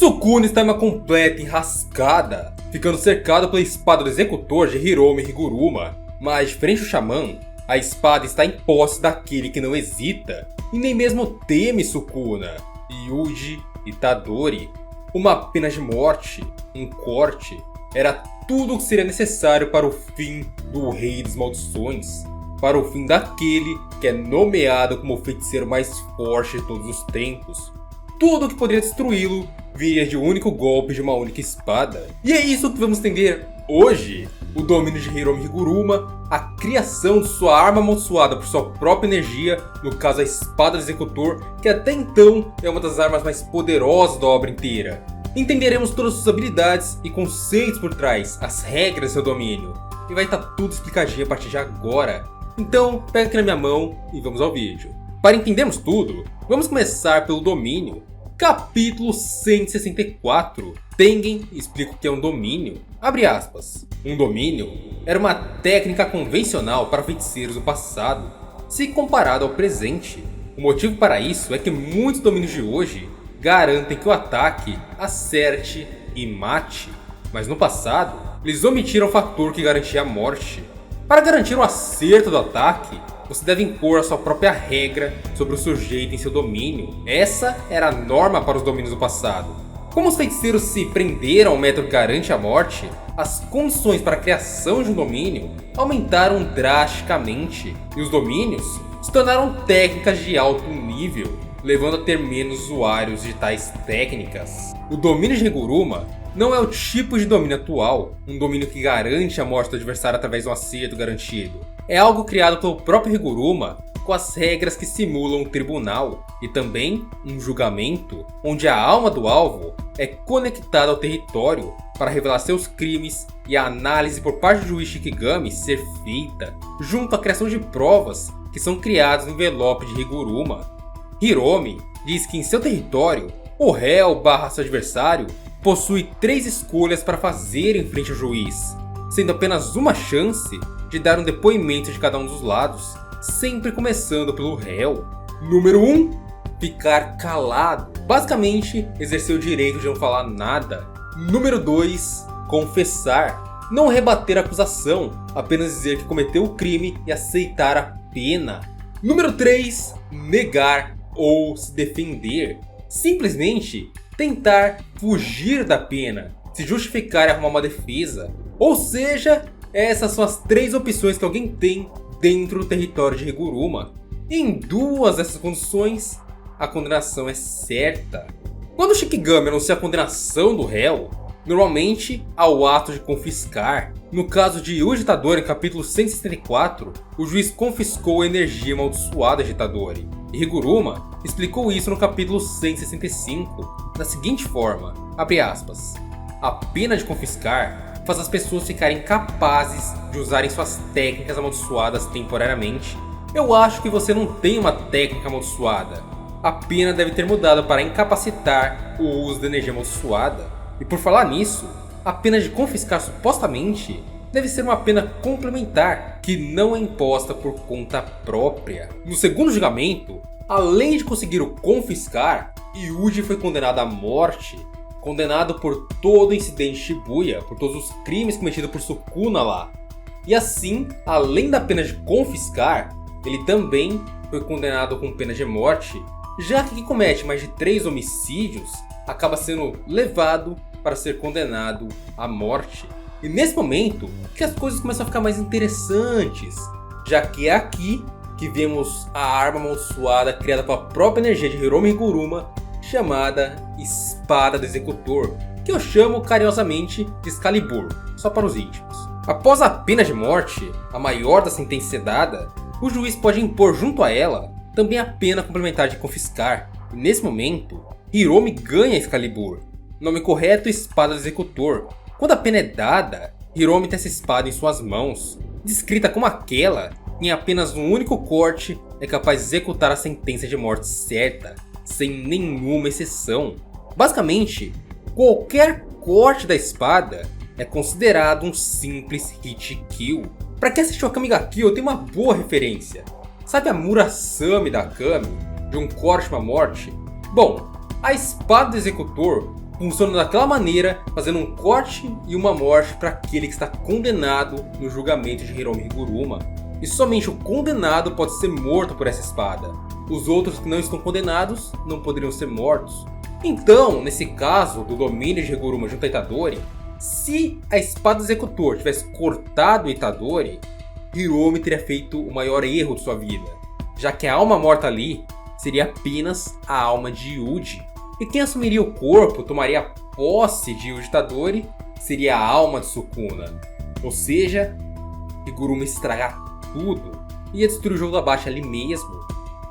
Sukuna está em uma completa enrascada, ficando cercado pela espada do executor de Hiromi Higuruma. Mas, diferente do xamã, a espada está em posse daquele que não hesita e nem mesmo teme Sukuna, Yuji Itadori. Uma pena de morte, um corte, era tudo o que seria necessário para o fim do Rei das Maldições, para o fim daquele que é nomeado como o feiticeiro mais forte de todos os tempos. Tudo o que poderia destruí-lo viria de um único golpe de uma única espada. E é isso que vamos entender hoje. O domínio de Hiromi Higuruma, a criação de sua arma amaldiçoada por sua própria energia, no caso a espada do executor, que até então é uma das armas mais poderosas da obra inteira. Entenderemos todas suas habilidades e conceitos por trás, as regras do seu domínio. E vai estar tudo explicadinho a partir de agora. Então, pega aqui na minha mão e vamos ao vídeo. Para entendermos tudo, vamos começar pelo domínio. Capítulo 164. Tengen explica o que é um domínio. Abre aspas. Um domínio era uma técnica convencional para feiticeiros no passado, se comparado ao presente. O motivo para isso é que muitos domínios de hoje garantem que o ataque acerte e mate, mas no passado eles omitiram o fator que garantia a morte. Para garantir o acerto do ataque, você deve impor a sua própria regra sobre o sujeito em seu domínio. Essa era a norma para os domínios do passado. Como os feiticeiros se prenderam ao método que garante a morte, as condições para a criação de um domínio aumentaram drasticamente, e os domínios se tornaram técnicas de alto nível, levando a ter menos usuários de tais técnicas. O domínio de Higuruma não é o tipo de domínio atual, um domínio que garante a morte do adversário através de um acerto garantido. É algo criado pelo próprio Higuruma, com as regras que simulam um tribunal, e também um julgamento, onde a alma do alvo é conectada ao território para revelar seus crimes e a análise por parte do juiz Shikigami ser feita, junto à criação de provas que são criadas no envelope de Higuruma. Hiromi diz que em seu território, o réu / seu adversário possui 3 escolhas para fazer em frente ao juiz, sendo apenas uma chance de dar um depoimento de cada um dos lados, sempre começando pelo réu. Número 1. Ficar calado. Basicamente, exercer o direito de não falar nada. Número 2. Confessar. Não rebater a acusação, apenas dizer que cometeu o crime e aceitar a pena. Número 3. Negar ou se defender. Simplesmente tentar fugir da pena, se justificar e arrumar uma defesa. Ou seja, essas são as 3 opções que alguém tem dentro do território de Higuruma. Em 2 dessas condições, a condenação é certa. Quando o Shikigami anuncia a condenação do réu, normalmente há o ato de confiscar. No caso de Yuji Itadori, em capítulo 174, o juiz confiscou a energia amaldiçoada de Itadori. E Higuruma explicou isso no capítulo 165, da seguinte forma, abre aspas, a pena de confiscar faz as pessoas ficarem capazes de usarem suas técnicas amaldiçoadas temporariamente. Eu acho que você não tem uma técnica amaldiçoada. A pena deve ter mudado para incapacitar o uso da energia amaldiçoada. E por falar nisso, a pena de confiscar supostamente deve ser uma pena complementar, que não é imposta por conta própria. No segundo julgamento, além de conseguir o confiscar, Yuji foi condenado à morte, condenado por todo o incidente de Shibuya, por todos os crimes cometidos por Sukuna lá. E assim, além da pena de confiscar, ele também foi condenado com pena de morte, já que quem comete mais de 3 homicídios acaba sendo levado para ser condenado à morte. E nesse momento que as coisas começam a ficar mais interessantes, já que é aqui que vemos a arma amaldiçoada criada pela própria energia de Hiromi Higuruma, chamada Espada do Executor, que eu chamo carinhosamente de Excalibur, só para os íntimos. Após a pena de morte, a maior da sentença dada, o juiz pode impor junto a ela também a pena complementar de confiscar, e nesse momento, Hiromi ganha Excalibur, nome correto Espada do Executor. Quando a pena é dada, Hiromi tem essa espada em suas mãos, descrita como aquela que em apenas um único corte é capaz de executar a sentença de morte certa, sem nenhuma exceção. Basicamente, qualquer corte da espada é considerado um simples hit kill. Para quem assistiu a Akame ga Kill, tem uma boa referência. Sabe a Murasame da Akame, de um corte uma morte? Bom, a espada do executor funciona daquela maneira, fazendo um corte e uma morte para aquele que está condenado no julgamento de Hiromi Higuruma. E somente o condenado pode ser morto por essa espada. Os outros que não estão condenados não poderiam ser mortos. Então, nesse caso do domínio de Higuruma junto a Itadori, se a espada do executor tivesse cortado o Itadori, Hiromi teria feito o maior erro de sua vida, já que a alma morta ali seria apenas a alma de Yuji. E quem assumiria o corpo, tomaria posse de Yuji Itadori, seria a alma de Sukuna. Ou seja, Higuruma estragar tudo, ia destruir o jogo da baixa ali mesmo,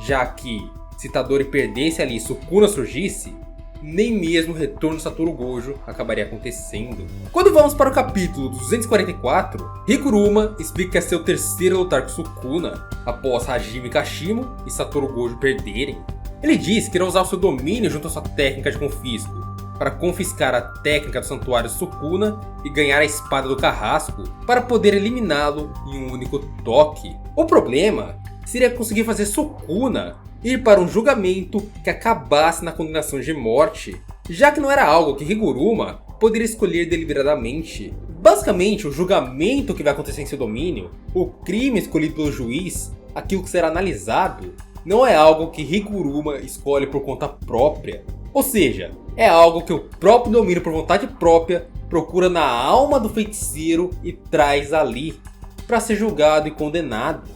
já que se Itadori perdesse ali e Sukuna surgisse, nem mesmo o retorno do Satoru Gojo acabaria acontecendo. Quando vamos para o capítulo 244, Higuruma explica que é seu terceiro a lutar com Sukuna, após Hajime Kashimo e Satoru Gojo perderem. Ele diz que irá usar o seu domínio junto à sua técnica de confisco, para confiscar a técnica do santuário Sukuna e ganhar a espada do carrasco, para poder eliminá-lo em um único toque. O problema seria conseguir fazer Sukuna ir para um julgamento que acabasse na condenação de morte, já que não era algo que Higuruma poderia escolher deliberadamente. Basicamente, o julgamento que vai acontecer em seu domínio, o crime escolhido pelo juiz, aquilo que será analisado, não é algo que Higuruma escolhe por conta própria. Ou seja, é algo que o próprio domínio por vontade própria procura na alma do feiticeiro e traz ali, para ser julgado e condenado.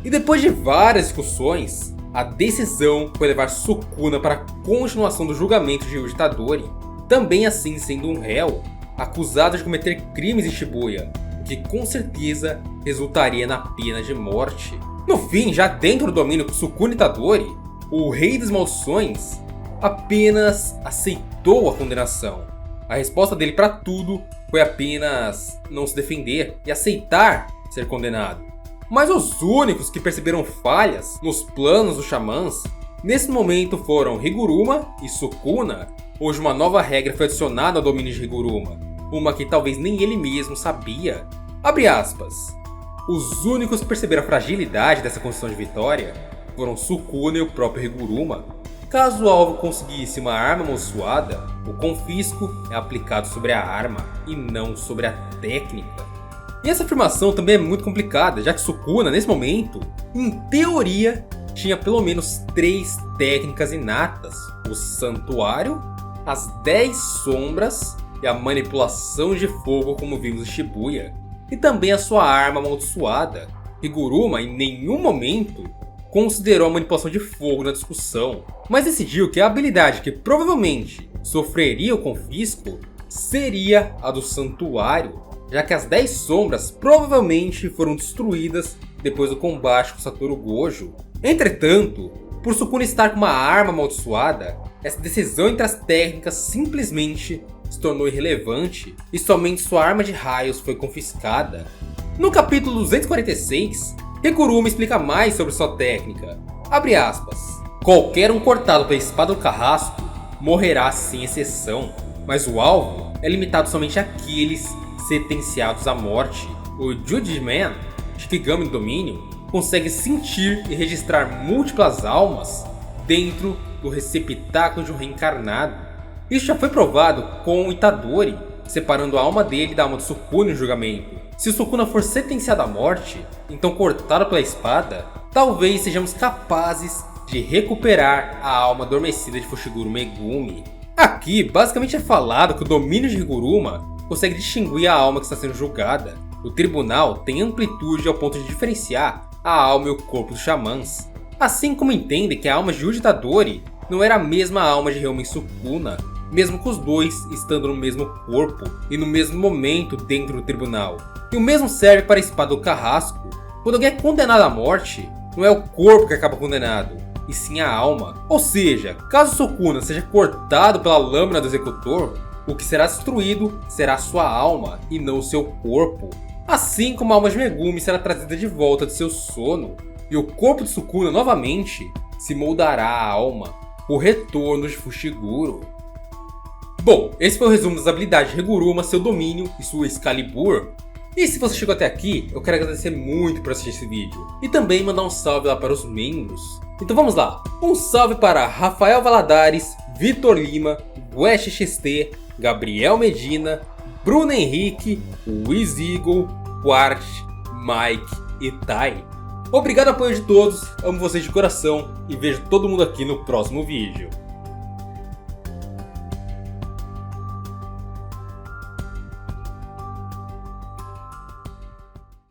E depois de várias discussões, a decisão foi levar Sukuna para a continuação do julgamento de Yuji Itadori, também assim sendo um réu, acusado de cometer crimes em Shibuya, o que com certeza resultaria na pena de morte. No fim, já dentro do domínio com Sukuna Itadori, o Rei das Maldições apenas aceitou a condenação. A resposta dele para tudo foi apenas não se defender e aceitar ser condenado. Mas os únicos que perceberam falhas nos planos dos xamãs, nesse momento foram Higuruma e Sukuna. Hoje uma nova regra foi adicionada ao domínio de Higuruma, uma que talvez nem ele mesmo sabia. Abre aspas. Os únicos que perceberam a fragilidade dessa condição de vitória foram Sukuna e o próprio Higuruma. Caso o alvo conseguisse uma arma amaldiçoada, o confisco é aplicado sobre a arma e não sobre a técnica. E essa afirmação também é muito complicada, já que Sukuna, nesse momento, em teoria, tinha pelo menos 3 técnicas inatas: o Santuário, as 10 Sombras e a manipulação de fogo, como vimos em Shibuya, e também a sua arma amaldiçoada. Higuruma em nenhum momento considerou a manipulação de fogo na discussão, mas decidiu que a habilidade que provavelmente sofreria o confisco seria a do Santuário, já que as 10 sombras provavelmente foram destruídas depois do combate com Satoru Gojo. Entretanto, por Sukuna estar com uma arma amaldiçoada, essa decisão entre as técnicas simplesmente se tornou irrelevante e somente sua arma de raios foi confiscada. No capítulo 246, Higuruma explica mais sobre sua técnica. Abre aspas. Qualquer um cortado pela espada do carrasco morrerá sem exceção, mas o alvo é limitado somente àqueles sentenciados à morte. O Judgment, Shikigami do domínio, consegue sentir e registrar múltiplas almas dentro do receptáculo de um reencarnado. Isso já foi provado com o Itadori, separando a alma dele da alma de Sukuna em julgamento. Se Sukuna for sentenciado à morte, então cortado pela espada, talvez sejamos capazes de recuperar a alma adormecida de Fushiguro Megumi. Aqui, basicamente é falado que o domínio de Higuruma consegue distinguir a alma que está sendo julgada. O tribunal tem amplitude ao ponto de diferenciar a alma e o corpo dos xamãs. Assim como entende que a alma de Yuji Itadori não era a mesma alma de Ryomen Sukuna, mesmo com os dois estando no mesmo corpo e no mesmo momento dentro do tribunal. E o mesmo serve para a espada do carrasco. Quando alguém é condenado à morte, não é o corpo que acaba condenado, e sim a alma. Ou seja, caso Sukuna seja cortado pela lâmina do executor, o que será destruído será sua alma e não seu corpo. Assim como a alma de Megumi será trazida de volta de seu sono, e o corpo de Sukuna novamente se moldará à alma, o retorno de Fushiguro. Bom, esse foi o resumo das habilidades de Higuruma, seu domínio e sua Excalibur. E se você chegou até aqui, eu quero agradecer muito por assistir esse vídeo. E também mandar um salve lá para os membros. Então vamos lá. Um salve para Rafael Valadares, Vitor Lima, West XT, Gabriel Medina, Bruno Henrique, Wiz Eagle, Quart, Mike e Tai. Obrigado ao apoio de todos, amo vocês de coração e vejo todo mundo aqui no próximo vídeo.